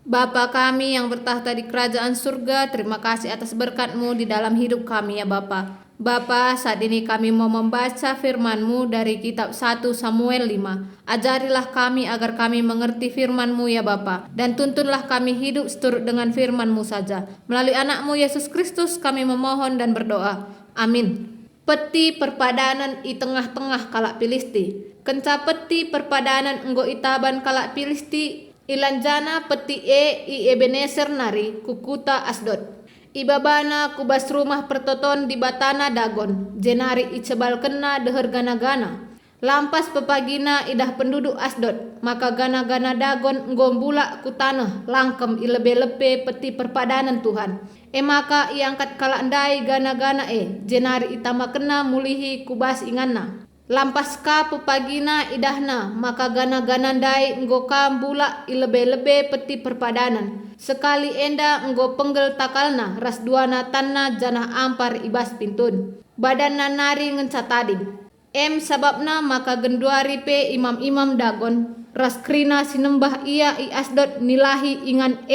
Bapa kami yang bertahta di kerajaan surga, terima kasih atas berkat-Mu di dalam hidup kami ya Bapa. Bapa, saat ini kami mau membaca firman-Mu dari kitab 1 Samuel 5. Ajarilah kami agar kami mengerti firman-Mu ya Bapa, dan tuntunlah kami hidup seturut dengan firman-Mu saja. Melalui anak-Mu Yesus Kristus kami memohon dan berdoa. Amin. Peti perpadanan i tengah-tengah kalak Filisti. Kenca peti perpadanan enggo itaban kalak Filisti ilanjana peti i Ebenezer nari kukuta Asdod. Ibabana kubas rumah pertoton di batana Dagon. Jenari i cebal kena deher gana-gana. Lampas pepagina idah penduduk Asdod. Maka gana-gana Dagon ngombula ku tanah langkem i lebe-lebe peti perpadanan Tuhan. Maka iangkat kalak ndai gana-gana jenari itama kena mulihi kubas inganna. Lampas ka pepagina idahna maka gana-gana ndai enggo kambula ilebe-lebe peti perpadanan. Sekali enda enggo penggel takalna ras duana tanna janah ampar ibas pintun. Badanna nari ngencatading. Sababna maka genduari pe imam-imam Dagon ras krina sinembah ia i Asdod nilahi ingan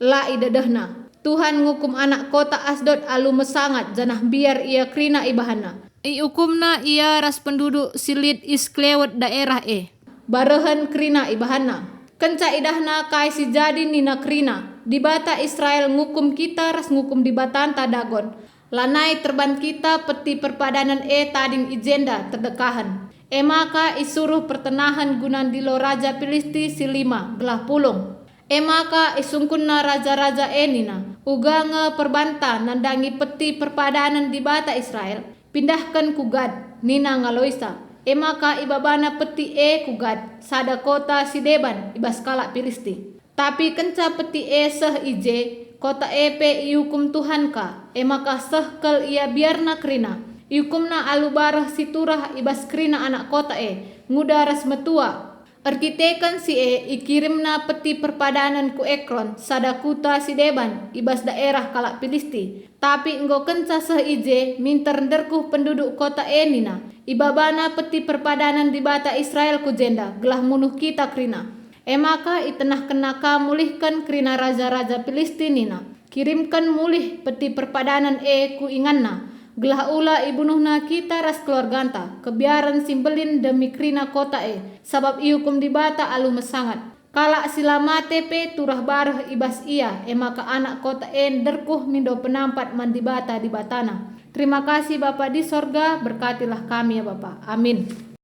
la idadahna. Tuhan ngukum anak kota Asdod alu mesangat janah biar ia krina ibahana. Iukumna ia ras penduduk silit isklewet daerah Barehan krina ibahana. Kenca idahna kai si jadi nina krina. Di bata Israel ngukum kita ras ngukum di batanta Dagon. Lanai terban kita peti perpadanan tading ijenda terdekahan. Maka isuruh pertenahan gunandilo raja Filisti silima gelah pulung. Maka isungkunna raja-raja nina. Uga perbanta nandangi peti perpadanan di bata Israel. Pindahkan ku Gad, nina ngaloisa. Maka ibabana peti ku Gad, sada kota si Deban ibas kalak Filisti. Tapi kenca peti seh ije, kota pe iukum Tuhan ka. Maka seh kel ia biarna krina. Iukumna alubarah siturah ibas krina anak kota ngudaras metua. Arkitekan si ikirimna peti perpadanan ku Ekron, sada kuta si Deban ibas daerah kalak Filisti. Tapi enggo kenca seh ije minter nderkuh penduduk kota nina. Ibabana peti perpadanan di bata Israel ku jenda gelah munuh kita krina. Maka itenah kenaka mulihkan krina raja-raja Filisti nina. Kirimkan mulih peti perpadanan ku inganna. Gelah ula ibunuhna kita ras keluarganta. Kebiaran simbelin demi krina kota sabab iukum di bata alu mesangat. Kalak silamate pe turah barah ibas ia. Maka anak kota derkuh mindo penampat mandi bata di batana. Terima kasih Bapa di sorga, berkatilah kami ya Bapa. Amin.